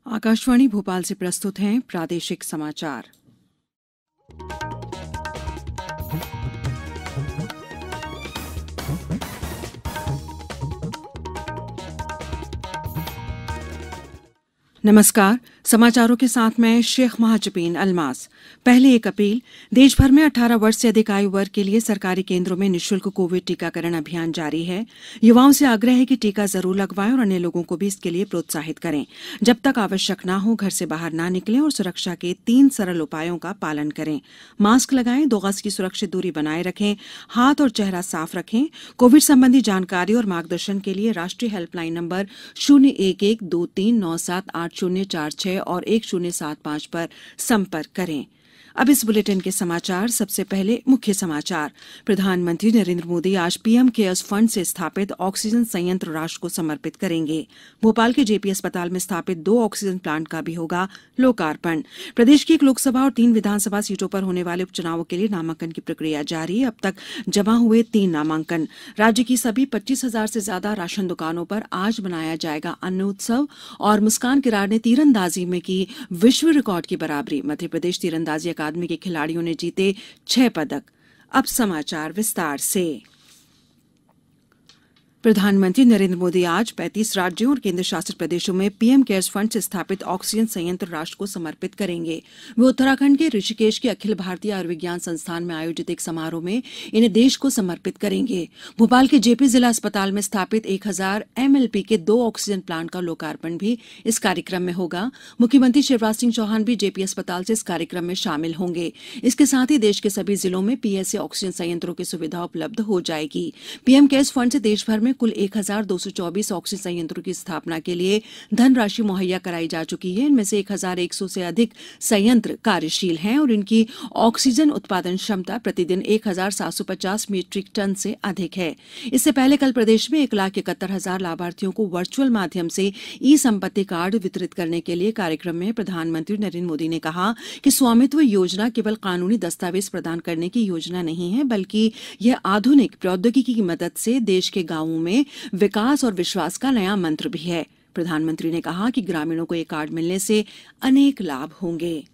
आकाशवाणी भोपाल से प्रस्तुत हैं प्रादेशिक समाचार। नमस्कार, समाचारों के साथ मैं शेख महाजबीन अल्मास। पहले एक अपील। देश भर में 18 वर्ष से अधिक आयु वर्ग के लिए सरकारी केंद्रों में निःशुल्क कोविड टीकाकरण अभियान जारी है। युवाओं से आग्रह है कि टीका जरूर लगवाएं और अन्य लोगों को भी इसके लिए प्रोत्साहित करें। जब तक आवश्यक न हो घर से बाहर न निकलें और सुरक्षा के 3 सरल उपायों का पालन करें। मास्क लगाएं, 2 गज की सुरक्षित दूरी बनाए रखें, हाथ और चेहरा साफ रखें। कोविड संबंधी जानकारी और मार्गदर्शन के लिए राष्ट्रीय हेल्पलाइन नंबर 01123978046 और 1075 पर संपर्क करें। अब इस बुलेटिन के समाचार। सबसे पहले मुख्य समाचार। प्रधानमंत्री नरेंद्र मोदी आज पीएम केयर्स फंड से स्थापित ऑक्सीजन संयंत्र राष्ट्र को समर्पित करेंगे। भोपाल के जेपी अस्पताल में स्थापित 2 ऑक्सीजन प्लांट का भी होगा लोकार्पण। प्रदेश की 1 लोकसभा और 3 विधानसभा सीटों पर होने वाले उपचुनावों के लिए नामांकन की प्रक्रिया जारी। अब तक जमा हुए 3 नामांकन। राज्य की सभी 25,000 से ज्यादा राशन दुकानों पर आज मनाया जाएगा अन्न उत्सव। और मुस्कान किरार ने तीरंदाजी में की विश्व रिकॉर्ड की बराबरी। मध्यप्रदेश तीरंदाजी अकादमी के खिलाड़ियों ने जीते 6 पदक। अब समाचार विस्तार से। प्रधानमंत्री नरेंद्र मोदी आज 35 राज्यों और केंद्र शासित प्रदेशों में पीएम केयर्स फंड से स्थापित ऑक्सीजन संयंत्र राष्ट्र को समर्पित करेंगे। वे उत्तराखंड के ऋषिकेश के अखिल भारतीय आयुर्विज्ञान संस्थान में आयोजित एक समारोह में इन्हें देश को समर्पित करेंगे। भोपाल के जेपी जिला अस्पताल में स्थापित 1000 एमएलपी के 2 ऑक्सीजन प्लांट का लोकार्पण भी इस कार्यक्रम में होगा। मुख्यमंत्री शिवराज सिंह चौहान भी जेपी अस्पताल से इस कार्यक्रम में शामिल होंगे। इसके साथ ही देश के सभी जिलों में पीएसए ऑक्सीजन संयंत्रों की सुविधा उपलब्ध हो जाएगी। पीएम केयर्स फंड से देश भर में कुल 1224 ऑक्सीजन संयंत्रों की स्थापना के लिए धनराशि मुहैया कराई जा चुकी है। इनमें से 1100 से अधिक संयंत्र कार्यशील हैं और इनकी ऑक्सीजन उत्पादन क्षमता प्रतिदिन 1750 मीट्रिक टन से अधिक है। इससे पहले कल प्रदेश में 1,71,000 लाभार्थियों को वर्चुअल माध्यम से ई संपत्ति कार्ड वितरित करने के लिए कार्यक्रम में प्रधानमंत्री नरेंद्र मोदी ने कहा कि स्वामित्व योजना केवल कानूनी दस्तावेज प्रदान करने की योजना नहीं है, बल्कि यह आधुनिक प्रौद्योगिकी की मदद से देश के गांवों में विकास और विश्वास का नया मंत्र भी है। प्रधानमंत्री ने कहा कि ग्रामीणों को ये कार्ड मिलने से अनेक लाभ होंगे।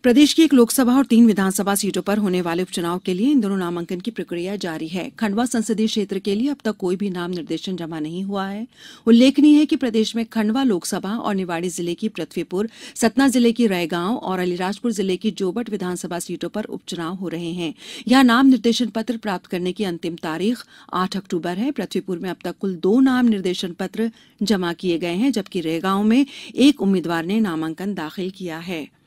प्रदेश की 1 लोकसभा और 3 विधानसभा सीटों पर होने वाले उपचुनाव के लिए इन दोनों नामांकन की प्रक्रिया जारी है। खंडवा संसदीय क्षेत्र के लिए अब तक कोई भी नाम निर्देशन जमा नहीं हुआ है। उल्लेखनीय है कि प्रदेश में खंडवा लोकसभा और निवाड़ी जिले की पृथ्वीपुर, सतना जिले की रैगांव और अलीराजपुर जिले की जोबट विधानसभा सीटों पर उपचुनाव हो रहे हैं। यहां नाम निर्देशन पत्र प्राप्त करने की अंतिम तारीख 8 अक्टूबर है। पृथ्वीपुर में अब तक कुल 2 नाम निर्देशन पत्र जमा किए गए हैं, जबकि रैगांव में 1 उम्मीदवार ने नामांकन दाखिल किया है।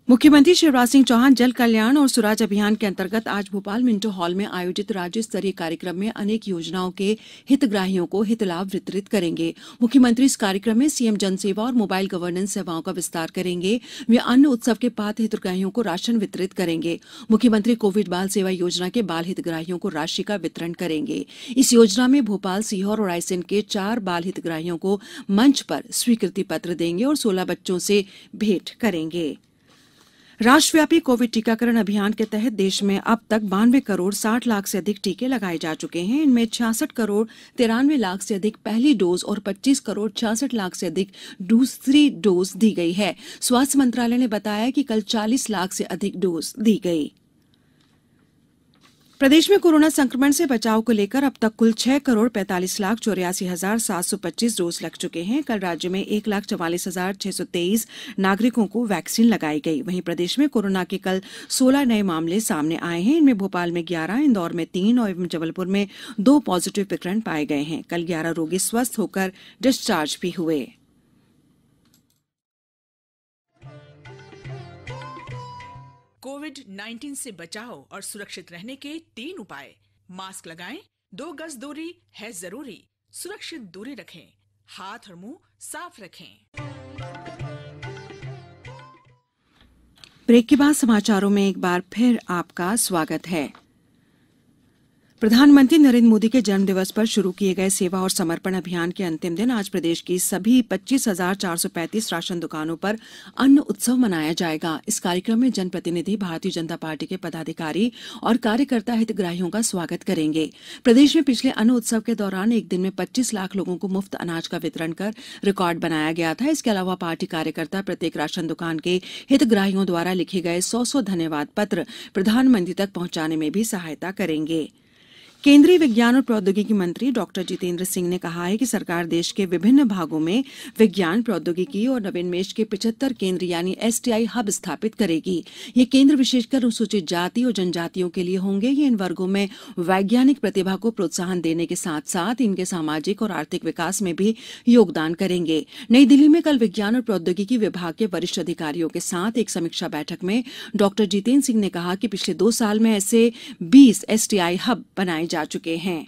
मुख्यमंत्री शिवराज सिंह चौहान जल कल्याण और सुराज अभियान के अंतर्गत आज भोपाल मिंटो हॉल में आयोजित राज्य स्तरीय कार्यक्रम में अनेक योजनाओं के हितग्राहियों को हित लाभ वितरित करेंगे। मुख्यमंत्री इस कार्यक्रम में सीएम जनसेवा और मोबाइल गवर्नेंस सेवाओं का विस्तार करेंगे। वे अन्न उत्सव के पात्र हितग्राहियों को राशन वितरित करेंगे। मुख्यमंत्री कोविड बाल सेवा योजना के बाल हितग्राहियों को राशि का वितरण करेंगे। इस योजना में भोपाल, सीहोर और रायसेन के 4 बाल हितग्राहियों को मंच पर स्वीकृति पत्र देंगे और 16 बच्चों से भेंट करेंगे। राष्ट्रव्यापी कोविड टीकाकरण अभियान के तहत देश में अब तक 92 करोड़ 60 लाख से अधिक टीके लगाए जा चुके हैं। इनमें 66 करोड़ 93 लाख से अधिक पहली डोज और 25 करोड़ 66 लाख से अधिक दूसरी डोज दी गई है। स्वास्थ्य मंत्रालय ने बताया कि कल 40 लाख से अधिक डोज दी गई। प्रदेश में कोरोना संक्रमण से बचाव को लेकर अब तक कुल 6 करोड़ 45 लाख 84,725 डोज लग चुके हैं। कल राज्य में 1,44,623 नागरिकों को वैक्सीन लगाई गई। वहीं प्रदेश में कोरोना के कल 16 नए मामले सामने आए हैं। इनमें भोपाल में 11, इंदौर में 3 और जबलपुर में 2 पॉजिटिव प्रकरण पाए गए हैं। कल 11 रोगी स्वस्थ होकर डिस्चार्ज भी हुए। कोविड-19 से बचाव और सुरक्षित रहने के 3 उपाय। मास्क लगाएं, 2 गज दूरी है जरूरी, सुरक्षित दूरी रखें, हाथ और मुंह साफ रखें। ब्रेक के बाद समाचारों में एक बार फिर आपका स्वागत है। प्रधानमंत्री नरेंद्र मोदी के जन्म दिवस पर शुरू किए गए सेवा और समर्पण अभियान के अंतिम दिन आज प्रदेश की सभी 25,435 राशन दुकानों पर अन्न उत्सव मनाया जाएगा। इस कार्यक्रम में जनप्रतिनिधि, भारतीय जनता पार्टी के पदाधिकारी और कार्यकर्ता हितग्राहियों का स्वागत करेंगे। प्रदेश में पिछले अन्न उत्सव के दौरान एक दिन में 25 लाख लोगों को मुफ्त अनाज का वितरण कर रिकॉर्ड बनाया गया था। इसके अलावा पार्टी कार्यकर्ता प्रत्येक राशन दुकान के हितग्राहियों द्वारा लिखे गए 100 धन्यवाद पत्र प्रधानमंत्री तक पहुंचाने में भी सहायता करेंगे। केंद्रीय विज्ञान और प्रौद्योगिकी मंत्री डॉक्टर जितेंद्र सिंह ने कहा है कि सरकार देश के विभिन्न भागों में विज्ञान, प्रौद्योगिकी और नवोन्मेष के 75 केंद्र यानी STI हब स्थापित करेगी। ये केंद्र विशेषकर अनुसूचित जाति और जनजातियों के लिए होंगे। ये इन वर्गों में वैज्ञानिक प्रतिभा को प्रोत्साहन देने के साथ साथ इनके सामाजिक और आर्थिक विकास में भी योगदान करेंगे। नई दिल्ली में कल विज्ञान और प्रौद्योगिकी विभाग के वरिष्ठ अधिकारियों के साथ एक समीक्षा बैठक में डॉक्टर जितेंद्र सिंह ने कहा कि पिछले 2 साल में ऐसे 20 STI हब बनाए जा चुके हैं।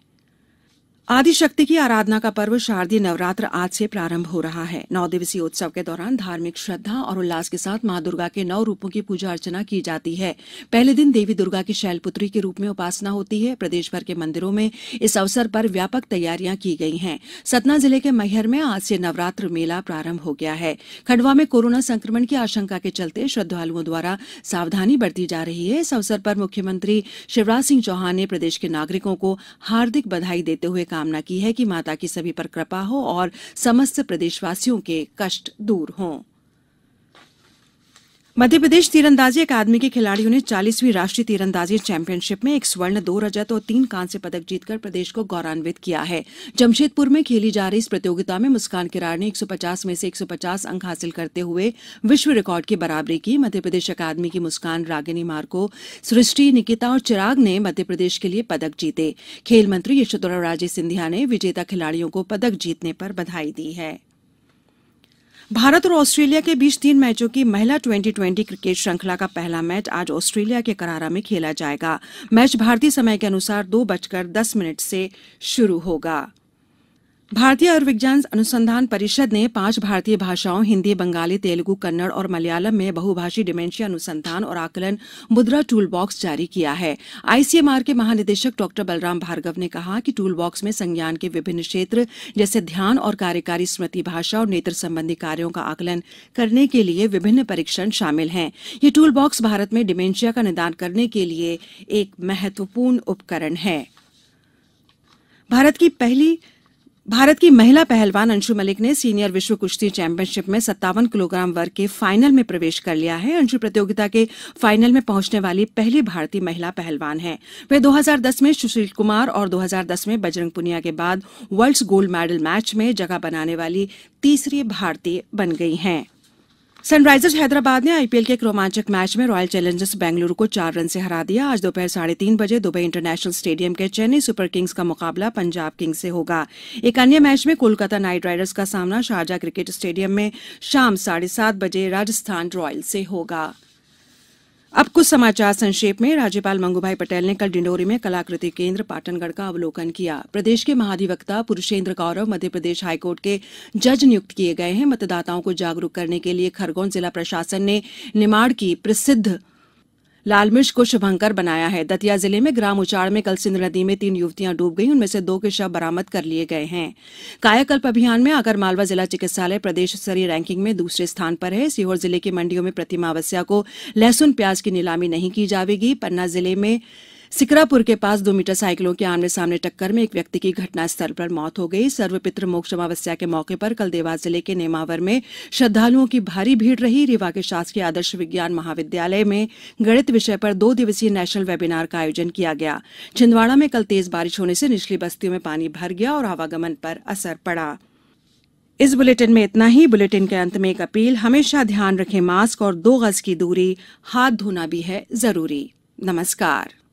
आदिशक्ति की आराधना का पर्व शारदीय नवरात्र आज से प्रारंभ हो रहा है। 9 दिवसीय उत्सव के दौरान धार्मिक श्रद्धा और उल्लास के साथ मां दुर्गा के 9 रूपों की पूजा अर्चना की जाती है। पहले दिन देवी दुर्गा की शैलपुत्री के रूप में उपासना होती है। प्रदेश भर के मंदिरों में इस अवसर पर व्यापक तैयारियां की गई हैं। सतना जिले के मैहर में आज से नवरात्र मेला प्रारंभ हो गया है। खंडवा में कोरोना संक्रमण की आशंका के चलते श्रद्धालुओं द्वारा सावधानी बरती जा रही है। इस अवसर पर मुख्यमंत्री शिवराज सिंह चौहान ने प्रदेश के नागरिकों को हार्दिक बधाई देते हुए कामना की है कि माता की सभी पर कृपा हो और समस्त प्रदेशवासियों के कष्ट दूर हों। मध्य प्रदेश तीरंदाजी अकादमी के खिलाड़ियों ने 40वीं राष्ट्रीय तीरंदाजी चैंपियनशिप में 1 स्वर्ण, 2 रजत और 3 कांस्य पदक जीतकर प्रदेश को गौरवान्वित किया है। जमशेदपुर में खेली जा रही इस प्रतियोगिता में मुस्कान किरार ने 150 में से 150 अंक हासिल करते हुए विश्व रिकॉर्ड की बराबरी की। मध्य प्रदेश अकादमी की मुस्कान, रागिनी मार्को, सृष्टि, निकिता और चिराग ने मध्य प्रदेश के लिए पदक जीते। खेल मंत्री यशोधरा राजे सिंधिया ने विजेता खिलाड़ियों को पदक जीतने पर बधाई दी है। भारत और ऑस्ट्रेलिया के बीच 3 मैचों की महिला 2020 क्रिकेट श्रृंखला का पहला मैच आज ऑस्ट्रेलिया के करारा में खेला जाएगा। मैच भारतीय समय के अनुसार 2:10 से शुरू होगा। भारतीय आयुर्विज्ञान अनुसंधान परिषद ने 5 भारतीय भाषाओं हिंदी, बंगाली, तेलुगु, कन्नड़ और मलयालम में बहुभाषी डिमेंशिया अनुसंधान और आकलन मुद्रा टूल बॉक्स जारी किया है। ICMR के महानिदेशक डॉक्टर बलराम भार्गव ने कहा कि टूल बॉक्स में संज्ञान के विभिन्न क्षेत्र जैसे ध्यान और कार्यकारी स्मृति, भाषा और नेत्र संबंधी कार्यों का आकलन करने के लिए विभिन्न परीक्षण शामिल हैं। ये टूल बॉक्स भारत में डिमेंशिया का निदान करने के लिए एक महत्वपूर्ण उपकरण है। भारत की महिला पहलवान अंशु मलिक ने सीनियर विश्व कुश्ती चैंपियनशिप में 57 किलोग्राम वर्ग के फाइनल में प्रवेश कर लिया है। अंशु प्रतियोगिता के फाइनल में पहुंचने वाली पहली भारतीय महिला पहलवान है। वे 2010 में सुशील कुमार और 2010 में बजरंग पुनिया के बाद वर्ल्ड्स गोल्ड मेडल मैच में जगह बनाने वाली तीसरी भारतीय बन गई हैं। सनराइजर्स हैदराबाद ने IPL के एक रोमांचक मैच में रॉयल चैलेंजर्स बेंगलुरु को 4 रन से हरा दिया। आज दोपहर 3:30 बजे दुबई इंटरनेशनल स्टेडियम के चेन्नई सुपर किंग्स का मुकाबला पंजाब किंग्स से होगा। एक अन्य मैच में कोलकाता नाइट राइडर्स का सामना शारजा क्रिकेट स्टेडियम में शाम 7:30 बजे राजस्थान रॉयल्स से होगा। अब कुछ समाचार संक्षेप में। राज्यपाल मंगूभाई पटेल ने कल डिंडोरी में कलाकृति केंद्र पाटनगढ़ का अवलोकन किया। प्रदेश के महाधिवक्ता पुरुषेंद्र गौरव मध्य प्रदेश हाईकोर्ट के जज नियुक्त किए गए हैं। मतदाताओं को जागरूक करने के लिए खरगोन जिला प्रशासन ने निमाड़ की प्रसिद्ध लाल मिर्च को शुभंकर बनाया है। दतिया जिले में ग्राम उचाड़ में कल सिंध नदी में 3 युवतियां डूब गईं। उनमें से 2 के शव बरामद कर लिए गए हैं। कायाकल्प अभियान में आगर मालवा जिला चिकित्सालय प्रदेश स्तरीय रैंकिंग में दूसरे स्थान पर है। सीहोर जिले की मंडियों में प्रति अमावस्या को लहसुन प्याज की नीलामी नहीं की जाएगी। पन्ना जिले में सिकरापुर के पास 2 मोटरसाइकिलों के आमने सामने टक्कर में एक व्यक्ति की घटनास्थल पर मौत हो गई। सर्वपितृ मोक्ष अमावस्या के मौके पर कल देवास जिले के नेमावर में श्रद्धालुओं की भारी भीड़ रही। रीवा के शासकीय आदर्श विज्ञान महाविद्यालय में गणित विषय पर 2 दिवसीय नेशनल वेबिनार का आयोजन किया गया। छिंदवाड़ा में कल तेज बारिश होने से निचली बस्तियों में पानी भर गया और आवागमन पर असर पड़ा। इस बुलेटिन में इतना ही। बुलेटिन के अंत में एक अपील, हमेशा ध्यान रखें, मास्क और 2 गज की दूरी, हाथ धोना भी है जरूरी। नमस्कार।